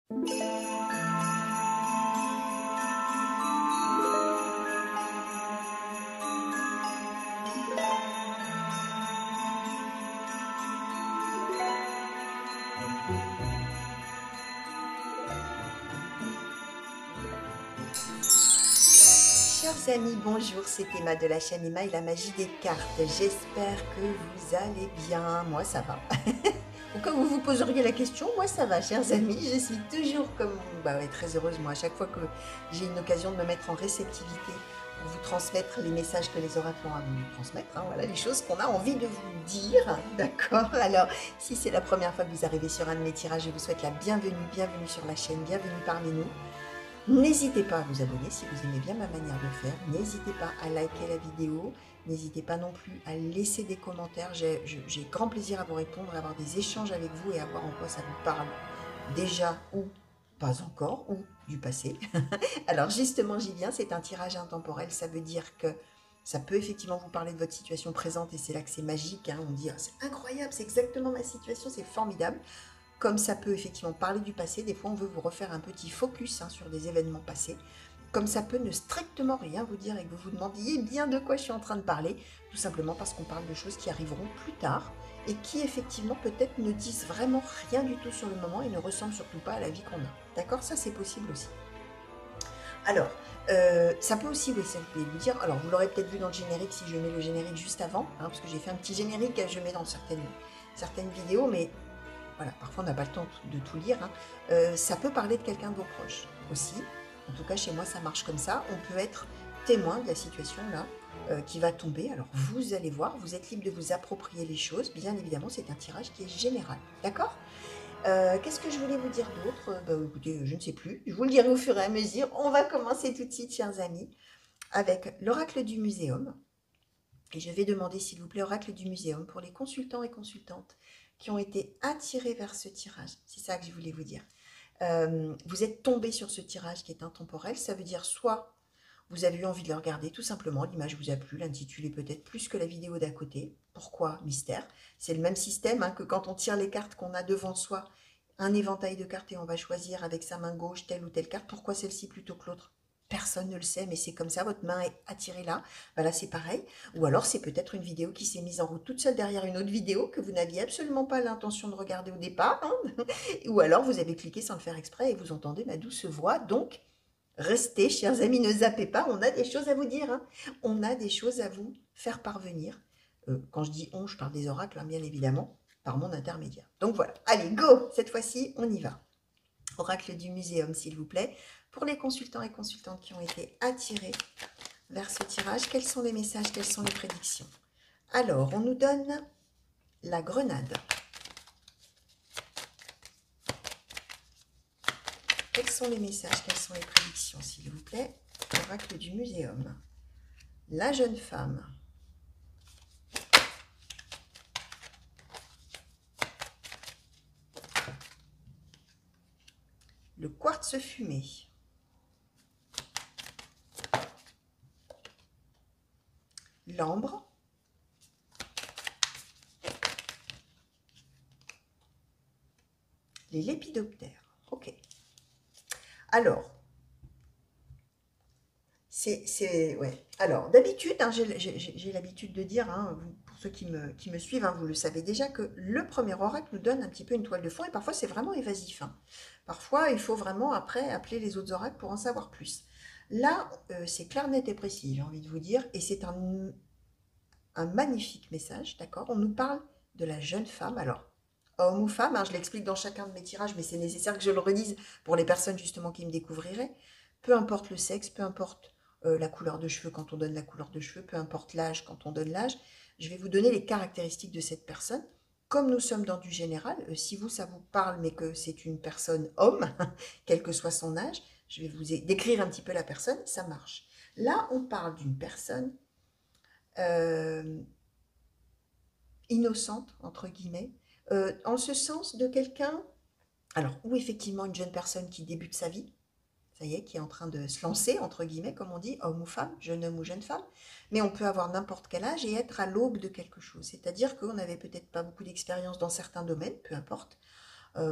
Chers amis, bonjour, c'est Emma de la chaîne Emma et la magie des cartes. J'espère que vous allez bien. Moi, ça va. Ou comme vous vous poseriez la question, moi, ça va, chers amis. Je suis toujours comme très heureuse, moi, à chaque fois que j'ai une occasion de me mettre en réceptivité pour vous transmettre les messages que les oracles ont à vous transmettre. Voilà les choses qu'on a envie de vous dire. D'accord? Alors, si c'est la première fois que vous arrivez sur un de mes tirages, je vous souhaite la bienvenue, bienvenue sur la chaîne, bienvenue parmi nous. N'hésitez pas à vous abonner si vous aimez bien ma manière de faire. N'hésitez pas à liker la vidéo. N'hésitez pas non plus à laisser des commentaires. J'ai grand plaisir à vous répondre, à avoir des échanges avec vous et à voir en quoi ça vous parle déjà ou pas encore, ou du passé. Alors justement, j'y viens, c'est un tirage intemporel. Ça veut dire que ça peut effectivement vous parler de votre situation présente et c'est là que c'est magique. On dit ah, c'est incroyable, c'est exactement ma situation, c'est formidable. Comme ça peut effectivement parler du passé, des fois on veut vous refaire un petit focus sur des événements passés. Comme ça peut ne strictement rien vous dire et que vous vous demandiez bien de quoi je suis en train de parler, tout simplement parce qu'on parle de choses qui arriveront plus tard et qui effectivement peut-être ne disent vraiment rien du tout sur le moment et ne ressemblent surtout pas à la vie qu'on a. D'accord? Ça c'est possible aussi. Alors, ça peut aussi, oui, ça vous pouvez vous dire, alors vous l'aurez peut-être vu dans le générique si je mets le générique juste avant, parce que j'ai fait un petit générique, je mets dans certaines vidéos, mais voilà, parfois on n'a pas le temps de tout lire. Ça peut parler de quelqu'un de vos proches aussi. En tout cas, chez moi, ça marche comme ça. On peut être témoin de la situation là qui va tomber. Alors, vous allez voir, vous êtes libre de vous approprier les choses. Bien évidemment, c'est un tirage qui est général. D'accord? Qu'est-ce que je voulais vous dire d'autre? Écoutez, je ne sais plus. Je vous le dirai au fur et à mesure. On va commencer tout de suite, chers amis, avec l'oracle du muséum. Et je vais demander, s'il vous plaît, oracle du muséum, pour les consultants et consultantes qui ont été attirés vers ce tirage. C'est ça que je voulais vous dire. Vous êtes tombés sur ce tirage qui est intemporel. Ça veut dire soit vous avez eu envie de le regarder, tout simplement, l'image vous a plu, l'intitulé peut-être plus que la vidéo d'à côté. Pourquoi? Mystère. C'est le même système que quand on tire les cartes qu'on a devant soi, un éventail de cartes et on va choisir avec sa main gauche telle ou telle carte. Pourquoi celle-ci plutôt que l'autre? Personne ne le sait, mais c'est comme ça, votre main est attirée là. Là, c'est pareil. Ou alors, c'est peut-être une vidéo qui s'est mise en route toute seule derrière une autre vidéo que vous n'aviez absolument pas l'intention de regarder au départ. Ou alors, vous avez cliqué sans le faire exprès et vous entendez ma douce voix. Donc, restez, chers amis, ne zappez pas. On a des choses à vous dire. On a des choses à vous faire parvenir. Quand je dis on, je parle des oracles, bien évidemment, par mon intermédiaire. Donc voilà. Allez, go! Cette fois-ci, on y va. Oracle du muséum, s'il vous plaît. Pour les consultants et consultantes qui ont été attirés vers ce tirage, quels sont les messages, quelles sont les prédictions? Alors, on nous donne la grenade. Quels sont les messages, quelles sont les prédictions, s'il vous plaît? Oracle du muséum. La jeune femme. Le quartz fumé. L'ambre. Les lépidoptères. Ok. Alors, ouais. Alors, d'habitude, j'ai l'habitude de dire, pour ceux qui me suivent, vous le savez déjà, que le premier oracle nous donne un petit peu une toile de fond, et parfois c'est vraiment évasif. Parfois, il faut vraiment après appeler les autres oracles pour en savoir plus. Là, c'est clair, net et précis, j'ai envie de vous dire, et c'est un magnifique message, d'accord? On nous parle de la jeune femme, alors, homme ou femme, je l'explique dans chacun de mes tirages, mais c'est nécessaire que je le redise pour les personnes justement qui me découvriraient. Peu importe le sexe, peu importe la couleur de cheveux quand on donne la couleur de cheveux, peu importe l'âge quand on donne l'âge, je vais vous donner les caractéristiques de cette personne. Comme nous sommes dans du général, si vous, ça vous parle, mais que c'est une personne homme, quel que soit son âge, je vais vous décrire un petit peu la personne, ça marche. Là, on parle d'une personne innocente, entre guillemets, en ce sens de quelqu'un, alors, ou effectivement une jeune personne qui débute sa vie, ça y est, qui est en train de se lancer, entre guillemets, comme on dit, homme ou femme, jeune homme ou jeune femme, mais on peut avoir n'importe quel âge et être à l'aube de quelque chose. C'est-à-dire qu'on n'avait peut-être pas beaucoup d'expérience dans certains domaines, peu importe,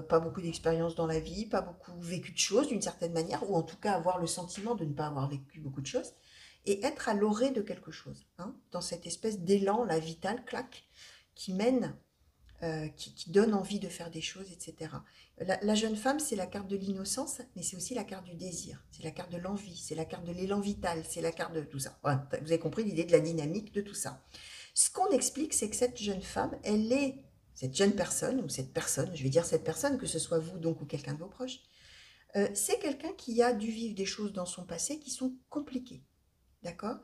pas beaucoup d'expérience dans la vie, pas beaucoup vécu de choses d'une certaine manière, ou en tout cas avoir le sentiment de ne pas avoir vécu beaucoup de choses, et être à l'orée de quelque chose, hein, dans cette espèce d'élan, la vital, clac, qui mène, qui donne envie de faire des choses, etc. La jeune femme, c'est la carte de l'innocence, mais c'est aussi la carte du désir, c'est la carte de l'envie, c'est la carte de l'élan vital, c'est la carte de tout ça. Voilà, vous avez compris l'idée de la dynamique de tout ça. Ce qu'on explique, c'est que cette jeune femme, elle est, cette jeune personne, ou cette personne, je vais dire cette personne, que ce soit vous donc ou quelqu'un de vos proches, c'est quelqu'un qui a dû vivre des choses dans son passé qui sont compliquées, d'accord.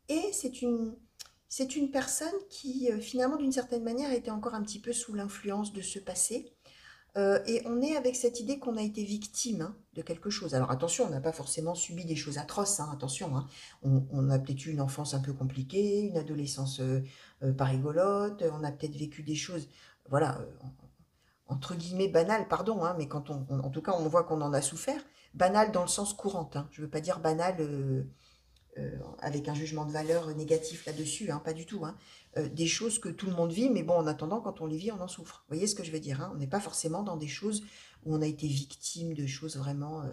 Et c'est une personne qui, finalement, d'une certaine manière, était encore un petit peu sous l'influence de ce passé. Et on est avec cette idée qu'on a été victime, hein, de quelque chose. Alors attention, on n'a pas forcément subi des choses atroces, hein, attention. Hein. On a peut-être eu une enfance un peu compliquée, une adolescence pas rigolote, on a peut-être vécu des choses, voilà, entre guillemets banales, pardon, hein, mais quand en tout cas on voit qu'on en a souffert, banal dans le sens courant. Hein. Je ne veux pas dire banal avec un jugement de valeur négatif là-dessus, hein, pas du tout. Hein. Des choses que tout le monde vit, mais bon, en attendant, quand on les vit, on en souffre. Vous voyez ce que je veux dire, hein. On n'est pas forcément dans des choses où on a été victime de choses vraiment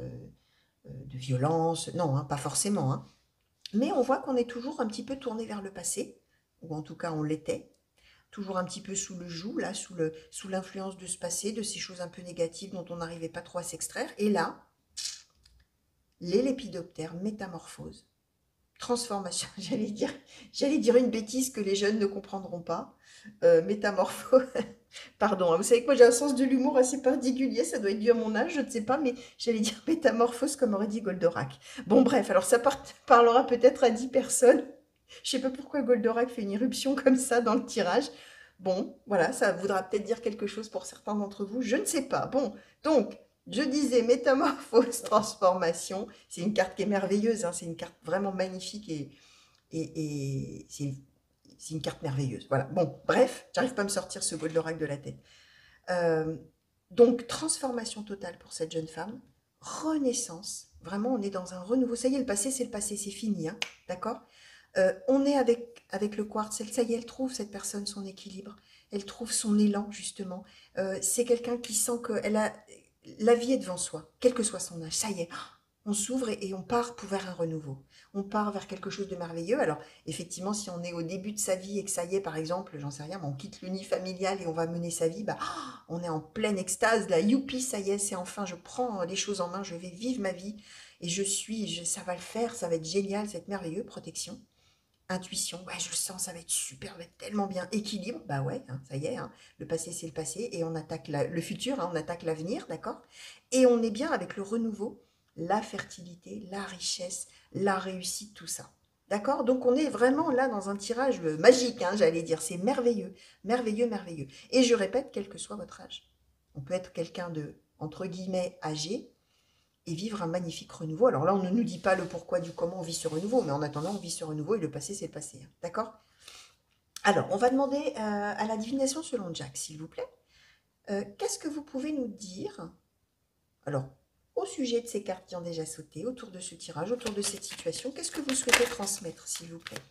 de violence. Non, hein, pas forcément. Hein. Mais on voit qu'on est toujours un petit peu tourné vers le passé, ou en tout cas on l'était. Toujours un petit peu sous le joug, là, sous l'influence de ce passé, de ces choses un peu négatives dont on n'arrivait pas trop à s'extraire. Et là, les lépidoptères métamorphose, transformation, j'allais dire une bêtise que les jeunes ne comprendront pas. Métamorphose, pardon, hein, vous savez que moi j'ai un sens de l'humour assez particulier, ça doit être dû à mon âge, je ne sais pas, mais j'allais dire métamorphose comme aurait dit Goldorak. Bon bref, alors ça parlera peut-être à 10 personnes. Je ne sais pas pourquoi Goldorak fait une irruption comme ça dans le tirage. Bon, voilà, ça voudra peut-être dire quelque chose pour certains d'entre vous, je ne sais pas. Bon, donc, je disais métamorphose, transformation. C'est une carte qui est merveilleuse, hein, c'est une carte vraiment magnifique et c'est une carte merveilleuse. Voilà. Bon, bref, j'arrive pas à me sortir ce Goldorak de la tête. Euh, donc, transformation totale pour cette jeune femme. Renaissance. Vraiment, on est dans un renouveau. Ça y est, le passé, c'est fini. Hein, d'accord. On est avec le quartz. Ça y est, elle trouve, cette personne, son équilibre. Elle trouve son élan, justement. C'est quelqu'un qui sent qu'elle a... La vie est devant soi, quel que soit son âge. Ça y est, on s'ouvre et on part pour vers un renouveau. On part vers quelque chose de merveilleux. Alors, effectivement, si on est au début de sa vie et que ça y est, par exemple, j'en sais rien, mais on quitte le nid familial et on va mener sa vie, bah, on est en pleine extase, là, youpi, ça y est, c'est enfin, je prends les choses en main, je vais vivre ma vie et ça va le faire, ça va être génial, ça va être merveilleux, protection. Intuition, ouais, je le sens, ça va être super, ça va être tellement bien. Équilibre, bah ouais, hein, ça y est, hein, le passé c'est le passé et on attaque le futur, hein, on attaque l'avenir, d'accord. Et on est bien avec le renouveau, la fertilité, la richesse, la réussite, tout ça. D'accord. Donc on est vraiment là dans un tirage magique, hein, j'allais dire. C'est merveilleux, merveilleux, merveilleux. Et je répète, quel que soit votre âge. On peut être quelqu'un de, entre guillemets, âgé, et vivre un magnifique renouveau. Alors là, on ne nous dit pas le pourquoi du comment on vit ce renouveau, mais en attendant, on vit ce renouveau et le passé, c'est le passé. Hein. D'accord. Alors, on va demander à la divination selon Jack, s'il vous plaît. Qu'est-ce que vous pouvez nous dire, alors, au sujet de ces cartes qui ont déjà sauté, autour de ce tirage, autour de cette situation, qu'est-ce que vous souhaitez transmettre, s'il vous plaît?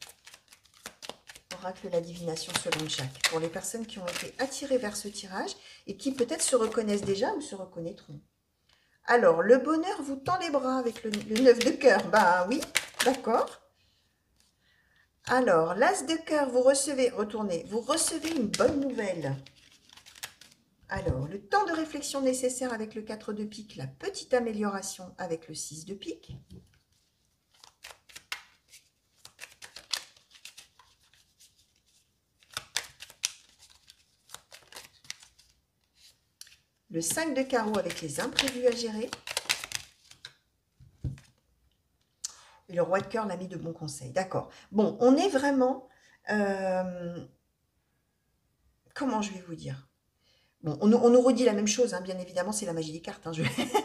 Oracle la divination selon Jack, pour les personnes qui ont été attirées vers ce tirage et qui peut-être se reconnaissent déjà ou se reconnaîtront. Alors, le bonheur vous tend les bras avec le 9 de cœur. Ben oui, d'accord. Alors, l'as de cœur, vous recevez, retournez, vous recevez une bonne nouvelle. Alors, le temps de réflexion nécessaire avec le 4 de pique, la petite amélioration avec le 6 de pique. Le 5 de carreau avec les imprévus à gérer. Et le roi de cœur, l'ami de bons conseils. D'accord. Bon, on est vraiment... comment je vais vous dire? Bon, on nous redit la même chose, hein, bien évidemment, c'est la magie des cartes. Hein.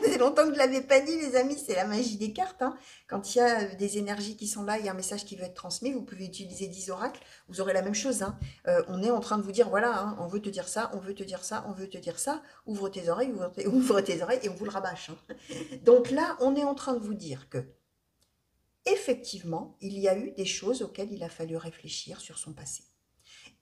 C'est longtemps que je ne l'avais pas dit, les amis, c'est la magie des cartes. Hein. Quand il y a des énergies qui sont là, il y a un message qui veut être transmis, vous pouvez utiliser 10 oracles, vous aurez la même chose. Hein. On est en train de vous dire, voilà, hein, on veut te dire ça, on veut te dire ça, on veut te dire ça, ouvre tes oreilles, ouvre tes oreilles et on vous le rabâche. Hein. Donc là, on est en train de vous dire que, effectivement, il y a eu des choses auxquelles il a fallu réfléchir sur son passé.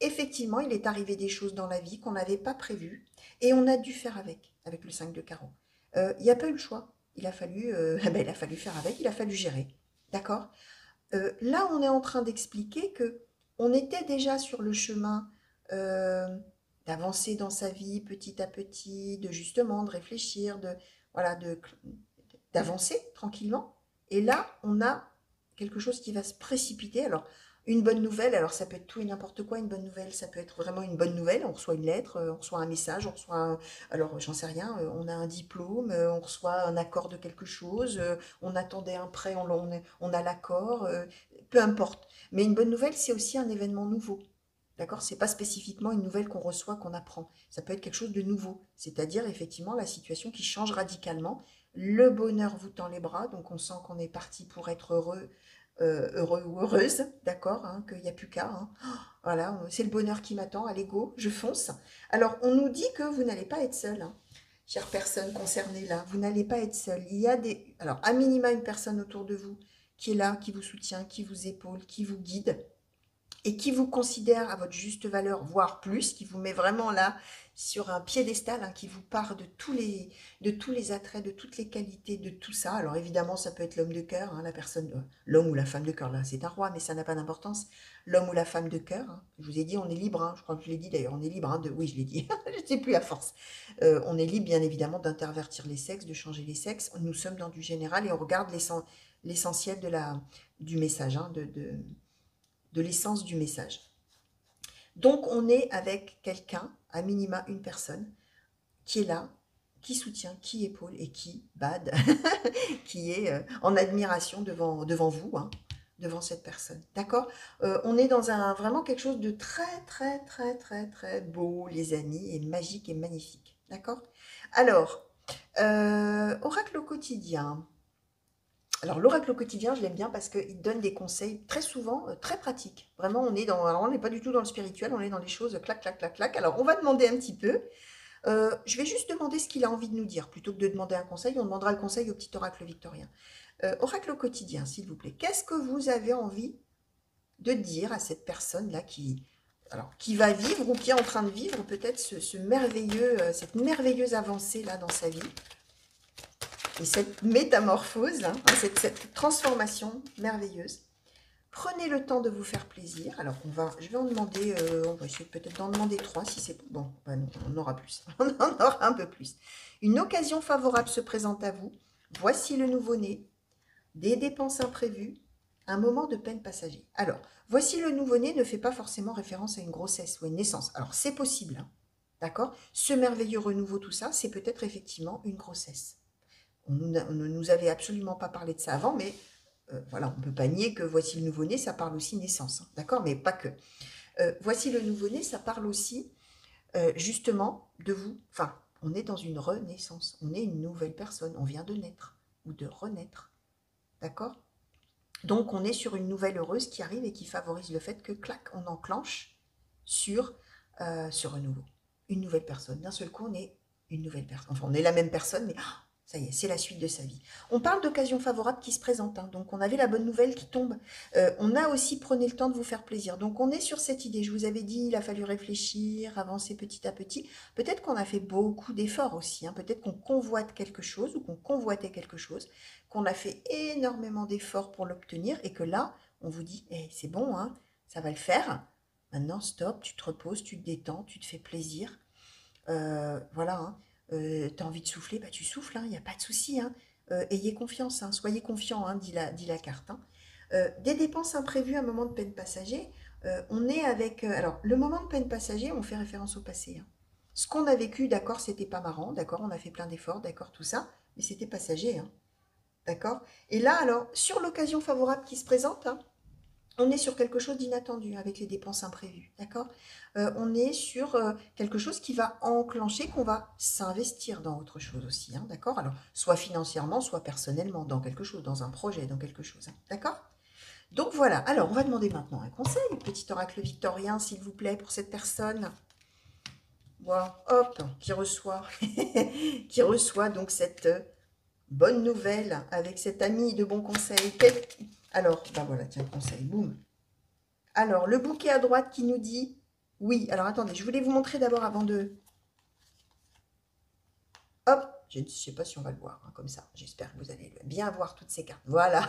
Effectivement, il est arrivé des choses dans la vie qu'on n'avait pas prévues et on a dû faire avec. avec le 5 de carreau. Il n'y a pas eu le choix. Il a fallu, il a fallu faire avec, il a fallu gérer. D'accord. Là, on est en train d'expliquer que on était déjà sur le chemin euh, d'avancer dans sa vie petit à petit, de justement, de réfléchir, voilà, d'avancer tranquillement. Et là, on a quelque chose qui va se précipiter. Alors, une bonne nouvelle, alors ça peut être tout et n'importe quoi, une bonne nouvelle, ça peut être vraiment une bonne nouvelle. On reçoit une lettre, on reçoit un message, on reçoit alors j'en sais rien, on a un diplôme, on reçoit un accord de quelque chose, on attendait un prêt, on a l'accord, peu importe. Mais une bonne nouvelle, c'est aussi un événement nouveau. D'accord? C'est pas spécifiquement une nouvelle qu'on reçoit, qu'on apprend. Ça peut être quelque chose de nouveau. C'est-à-dire, effectivement, la situation qui change radicalement. Le bonheur vous tend les bras, donc on sent qu'on est parti pour être heureux, heureux ou heureuse, d'accord, hein, qu'il n'y a plus qu'à. Hein. Voilà, c'est le bonheur qui m'attend, allez go, je fonce. Alors, on nous dit que vous n'allez pas être seul, hein, chère personne concernée là, vous n'allez pas être seul. Il y a alors, à minima, une personne autour de vous qui est là, qui vous soutient, qui vous épaule, qui vous guide et qui vous considère à votre juste valeur, voire plus, qui vous met vraiment là sur un piédestal, hein, qui vous part de tous les attraits, de toutes les qualités, de tout ça. Alors évidemment, ça peut être l'homme de cœur, hein, la personne, l'homme ou la femme de cœur, là c'est un roi, mais ça n'a pas d'importance. L'homme ou la femme de cœur, hein. Je vous ai dit, on est libre, hein, je crois que je l'ai dit d'ailleurs, on est libre, hein, oui je l'ai dit, je ne sais plus à force. On est libre bien évidemment d'intervertir les sexes, de changer les sexes. Nous sommes dans du général et on regarde l'essentiel du message, hein, de l'essence du message. Donc on est avec quelqu'un, à minima une personne, qui est là, qui soutient, qui épaule et qui bade, qui est en admiration devant vous, hein, devant cette personne. D'accord. On est dans vraiment quelque chose de très, très, très, très, très beau, les amis, et magique et magnifique. D'accord. Alors, oracle au quotidien. Alors, l'oracle au quotidien, je l'aime bien parce qu'il donne des conseils très souvent très pratiques. Vraiment, alors, on n'est pas du tout dans le spirituel, on est dans les choses clac, clac, clac, clac. Alors, on va demander un petit peu. Je vais juste demander ce qu'il a envie de nous dire. Plutôt que de demander un conseil, on demandera le conseil au petit oracle victorien. Oracle au quotidien, s'il vous plaît. Qu'est-ce que vous avez envie de dire à cette personne-là qui va vivre ou qui est en train de vivre peut-être cette merveilleuse avancée-là dans sa vie et cette métamorphose, hein, cette transformation merveilleuse. Prenez le temps de vous faire plaisir. Alors, je vais en demander, on va essayer peut-être d'en demander 3 si c'est bon. Ben non, on en aura plus. On en aura un peu plus. Une occasion favorable se présente à vous. Voici le nouveau-né. Des dépenses imprévues. Un moment de peine passager. Alors, voici le nouveau-né ne fait pas forcément référence à une grossesse ou à une naissance. Alors, c'est possible. Hein, d'accord. Ce merveilleux renouveau, tout ça, c'est peut-être effectivement une grossesse. On ne nous avait absolument pas parlé de ça avant, mais voilà, on ne peut pas nier que voici le nouveau-né, ça parle aussi naissance, hein, d'accord, mais pas que. Voici le nouveau-né, ça parle aussi justement de vous. Enfin, on est dans une renaissance, on est une nouvelle personne, on vient de naître ou de renaître, d'accord. Donc on est sur une nouvelle heureuse qui arrive et qui favorise le fait que, clac, on enclenche sur ce renouveau. Une nouvelle personne. D'un seul coup, on est une nouvelle personne. Enfin, on est la même personne, mais ça y est, c'est la suite de sa vie. On parle d'occasion favorable qui se présente. Hein, donc, on avait la bonne nouvelle qui tombe. On a aussi prenez le temps de vous faire plaisir. Donc, on est sur cette idée. Je vous avais dit, il a fallu réfléchir, avancer petit à petit. Peut-être qu'on a fait beaucoup d'efforts aussi. Hein, peut-être qu'on convoite quelque chose ou qu'on convoitait quelque chose, qu'on a fait énormément d'efforts pour l'obtenir et que là, on vous dit, hey, c'est bon, hein, ça va le faire. Maintenant, stop, tu te reposes, tu te détends, tu te fais plaisir. Voilà, hein. Tu as envie de souffler, bah, tu souffles, il n'y a pas de souci. Hein. Ayez confiance, hein, soyez confiants, hein, dit la carte. Hein. Des dépenses imprévues, un moment de peine passager. On est avec... alors, le moment de peine passager, on fait référence au passé. Hein. Ce qu'on a vécu, d'accord, c'était pas marrant, d'accord, on a fait plein d'efforts, d'accord, tout ça, mais c'était passager. Hein, d'accord. Et là, alors, sur l'occasion favorable qui se présente, hein, on est sur quelque chose d'inattendu avec les dépenses imprévues, d'accord. On est sur quelque chose qui va enclencher, qu'on va s'investir dans autre chose aussi, hein, d'accord. Alors, soit financièrement, soit personnellement, dans quelque chose, dans un projet, dans quelque chose, hein, d'accord. Donc voilà, alors on va demander maintenant un conseil, petit oracle victorien, s'il vous plaît, pour cette personne. Voilà, hop, qui reçoit donc cette bonne nouvelle avec cet ami de bons conseils. Alors, ben voilà, tiens, conseil, boum. Alors, le bouquet à droite qui nous dit... Oui, alors attendez, je voulais vous montrer d'abord avant de... Hop, je ne sais pas si on va le voir hein, comme ça. J'espère que vous allez bien voir toutes ces cartes. Voilà,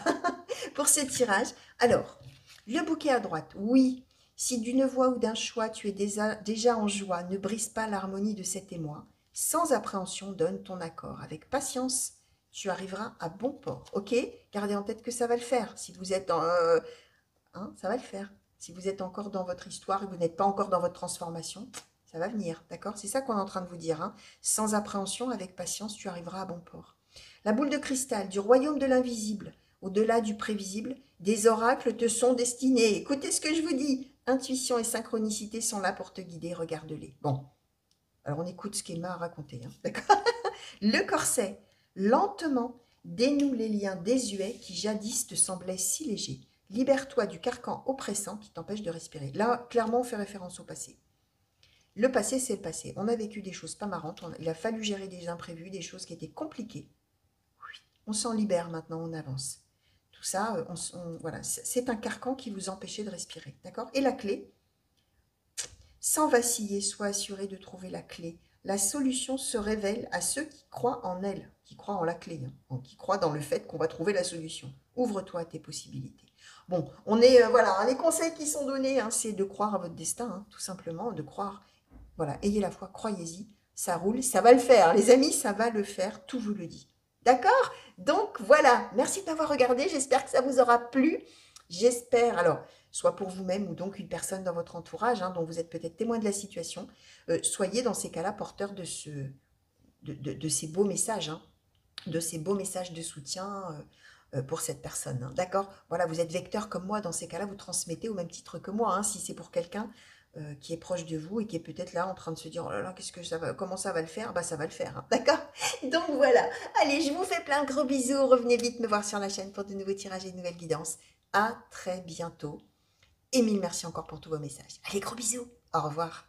pour ce tirage. Alors, le bouquet à droite, oui. Si d'une voix ou d'un choix tu es déjà en joie, ne brise pas l'harmonie de cet émoi. Sans appréhension, donne ton accord. Avec patience, tu arriveras à bon port. Ok? Gardez en tête que ça va le faire. Si vous êtes hein, ça va le faire. Si vous êtes encore dans votre histoire et que vous n'êtes pas encore dans votre transformation, ça va venir, d'accord? C'est ça qu'on est en train de vous dire. Hein. Sans appréhension, avec patience, tu arriveras à bon port. La boule de cristal du royaume de l'invisible, au-delà du prévisible, des oracles te sont destinés. Écoutez ce que je vous dis. Intuition et synchronicité sont là pour te guider, regarde-les. Bon, alors on écoute ce qu'Emma a raconté, hein, d'accord? Le corset, lentement, dénoue les liens désuets qui jadis te semblaient si légers. Libère-toi du carcan oppressant qui t'empêche de respirer. Là, clairement, on fait référence au passé. Le passé, c'est le passé. On a vécu des choses pas marrantes. Il a fallu gérer des imprévus, des choses qui étaient compliquées. Oui. On s'en libère maintenant, on avance. Tout ça, voilà, c'est un carcan qui vous empêchait de respirer. D'accord? Et la clé, sans vaciller, sois assuré de trouver la clé. La solution se révèle à ceux qui croient en elle, qui croient en la clé, hein, qui croient dans le fait qu'on va trouver la solution. Ouvre-toi à tes possibilités. Bon, on est, voilà, hein, les conseils qui sont donnés, hein, c'est de croire à votre destin, hein, tout simplement, de croire. Voilà, ayez la foi, croyez-y, ça roule, ça va le faire. Les amis, ça va le faire, tout vous le dit. D'accord? Donc voilà, merci de m'avoir regardé, j'espère que ça vous aura plu. J'espère, alors, soit pour vous-même ou donc une personne dans votre entourage, hein, dont vous êtes peut-être témoin de la situation, soyez dans ces cas-là porteurs de ces beaux messages, hein, de ces beaux messages de soutien pour cette personne. Hein, d'accord? Voilà, vous êtes vecteur comme moi, dans ces cas-là, vous transmettez au même titre que moi, hein, si c'est pour quelqu'un qui est proche de vous et qui est peut-être là en train de se dire, oh là là, qu'est-ce que ça va, comment ça va le faire? Bah ça va le faire, hein, d'accord? Donc voilà, allez, je vous fais plein de gros bisous, revenez vite me voir sur la chaîne pour de nouveaux tirages et de nouvelles guidances. À très bientôt. Et mille merci encore pour tous vos messages. Allez, gros bisous. Au revoir.